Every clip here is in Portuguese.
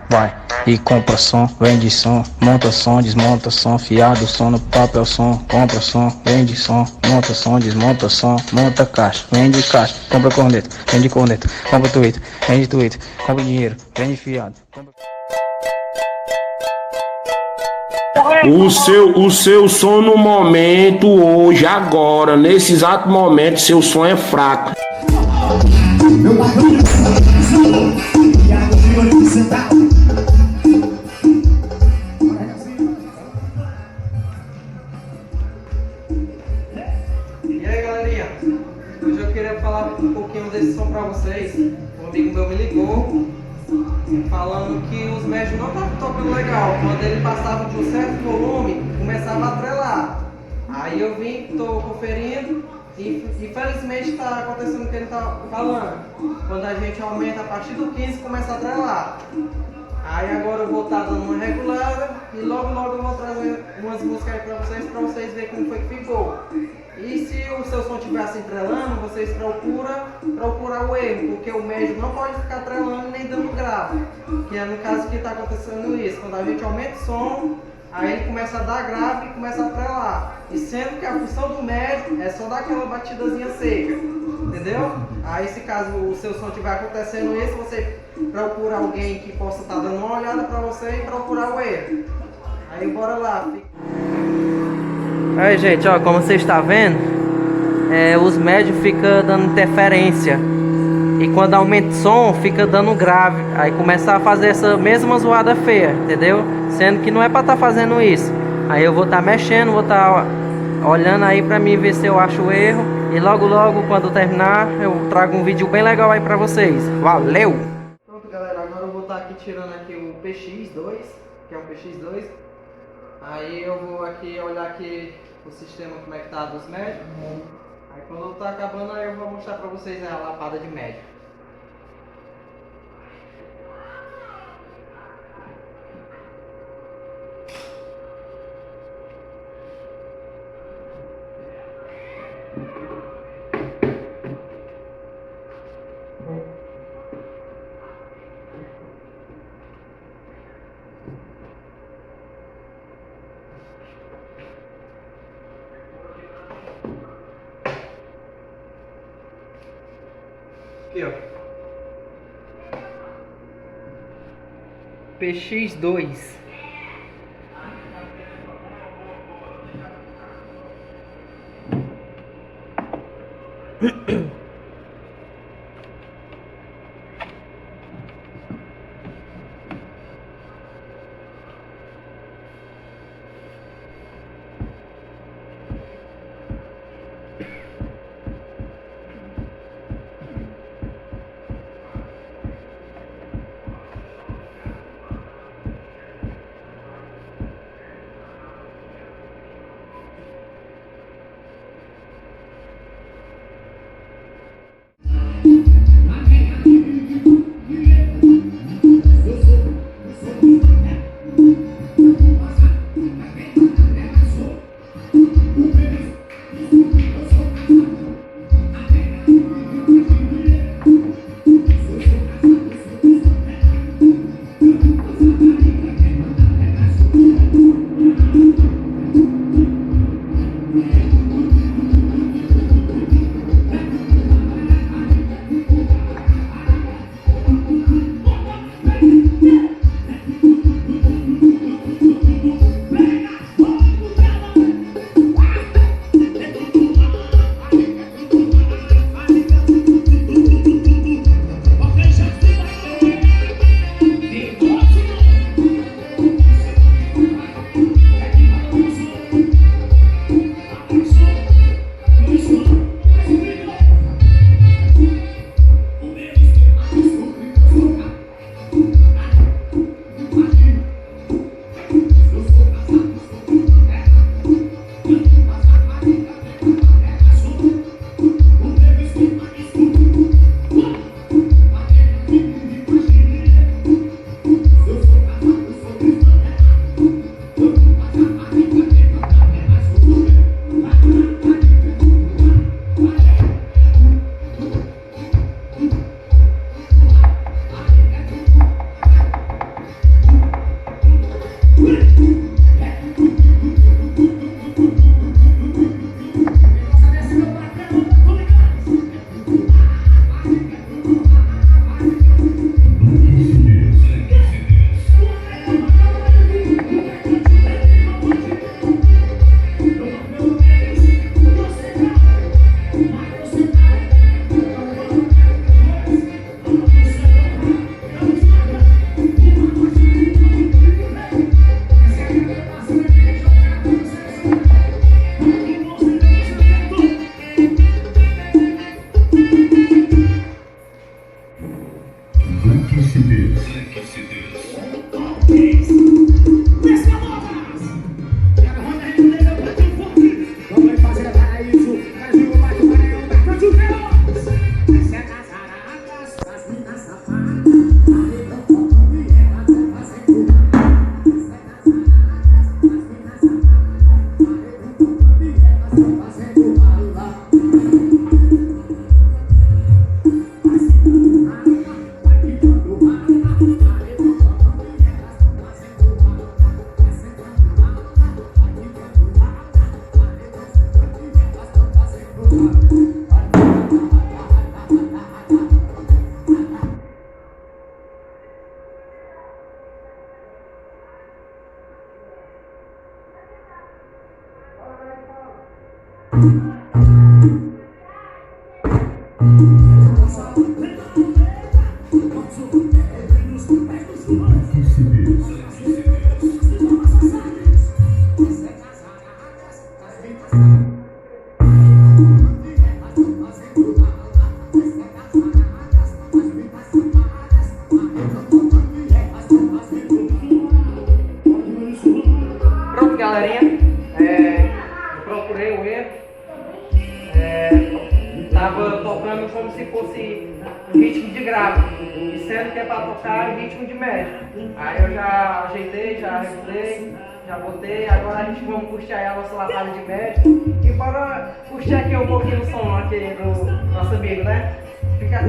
Vai, e compra som, vende som, monta som, desmonta som, fiado som no papel som, compra som, vende som, monta som, desmonta som, monta caixa, vende caixa, compra corneta, vende corneta, compra Twitter, vende Twitter, compra dinheiro, vende fiado. O seu som no momento, hoje, agora, nesse exato momento, seu som é fraco. E aí, galerinha, hoje eu queria falar um pouquinho desse som pra vocês. Um amigo meu me ligou falando que os médios não estavam tocando legal. Quando ele passava de um certo volume, começava a trelar. Aí eu vim, estou conferindo e infelizmente está acontecendo o que ele está falando. Quando a gente aumenta a partir do 15, começa a trelar. Aí agora eu vou estar dando uma regulada e logo eu vou trazer umas músicas aí pra vocês verem como foi que ficou. E se o seu som estiver assim trelando, vocês procurar o erro, porque o médio não pode ficar trelando nem dando grave. Que é no caso que está acontecendo isso. Quando a gente aumenta o som, aí ele começa a dar grave e começa a trelar. E sendo que a função do médio é só dar aquela batidazinha seca. Entendeu? Aí se caso o seu som estiver acontecendo isso, você procura alguém que possa estar dando uma olhada para você e procurar o erro. Aí bora lá. Aí gente, ó, como você está vendo, os médios ficam dando interferência. E quando aumenta o som, fica dando grave. Aí começa a fazer essa mesma zoada feia, entendeu? Sendo que não é para estar fazendo isso. Aí eu vou estar mexendo, vou estar olhando aí para mim ver se eu acho o erro. E logo quando terminar, eu trago um vídeo bem legal aí para vocês. Valeu! Pronto galera, agora eu vou estar aqui tirando aqui o PX2, que é o PX2. Aí eu vou aqui olhar aqui o sistema como é que tá dos médios. Aí quando eu tá acabando, aí eu vou mostrar pra vocês a lapada de médio. Aqui ó, PX2. Pronto, galerinha, eu procurei o erro, tava tocando como se fosse um ritmo de grave, e sendo que é para tocar em ritmo de médio. Aí eu já ajeitei, já regulei, já botei, agora a gente vamos curtir aí a nossa latalha de médio, e bora curtir aqui um pouquinho o som aqui do nosso amigo, né? Fica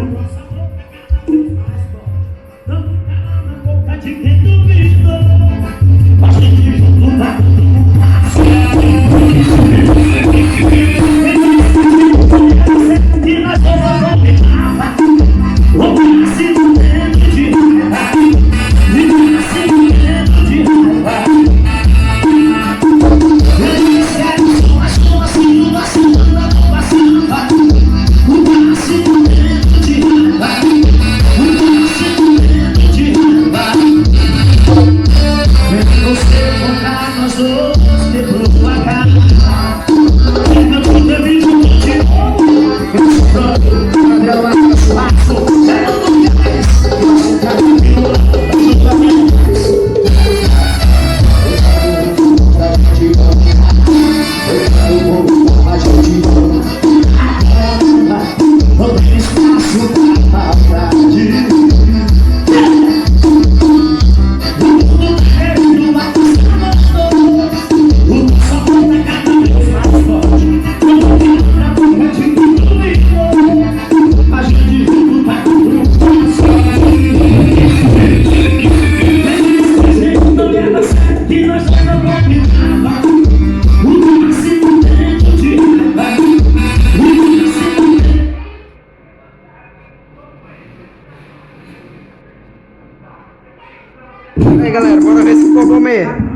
aí, galera, bora ver se ficou bom mesmo.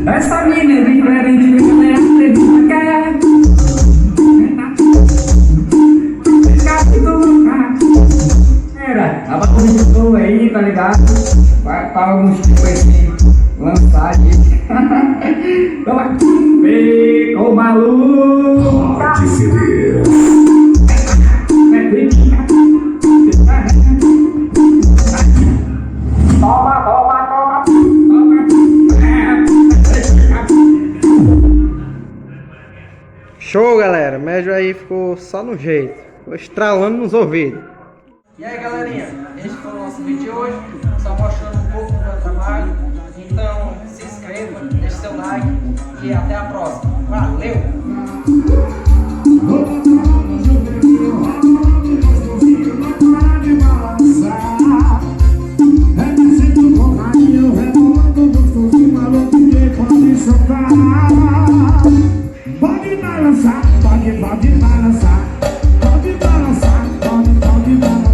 Essa mina é diferente de mulher, você quer? Era, a bateria do aí, tá ligado? Vai para alguns tipos assim, lançar aí. Ficou maluco. Pode ser. Show, galera, o médio aí ficou só no jeito, ficou estralando nos ouvidos. E aí, galerinha, esse foi o nosso vídeo de hoje, só mostrando um pouco do meu trabalho. Então se inscreva, deixe seu like e até a próxima. Valeu! Pode balançar, pode balançar, pode balançar, pode balançar.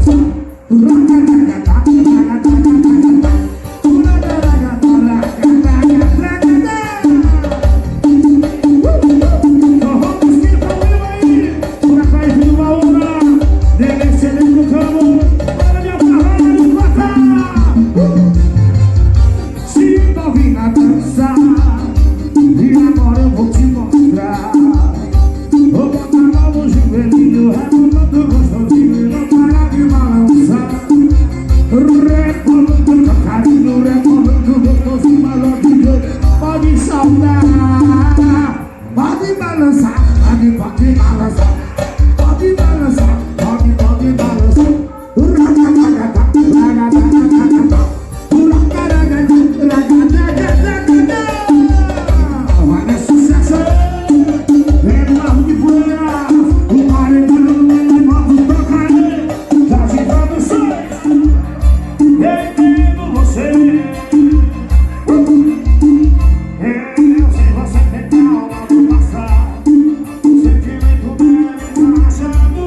Sentimento deve passar.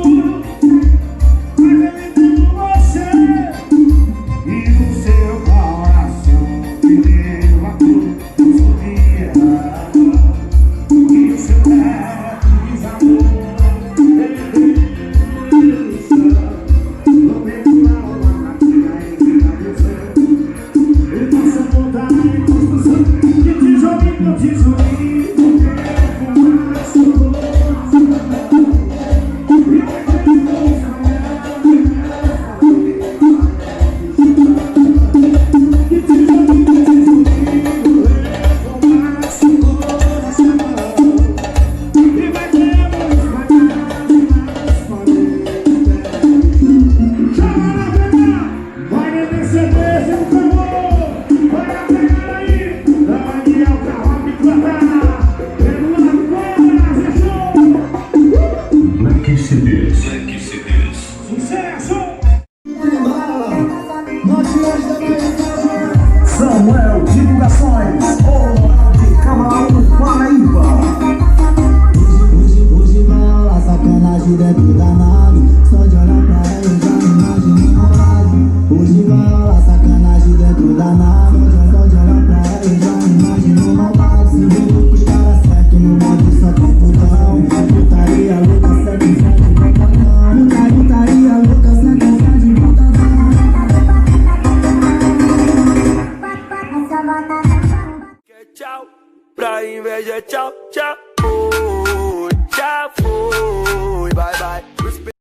pra inveja, tchau, tchau. Já foi, bye, bye.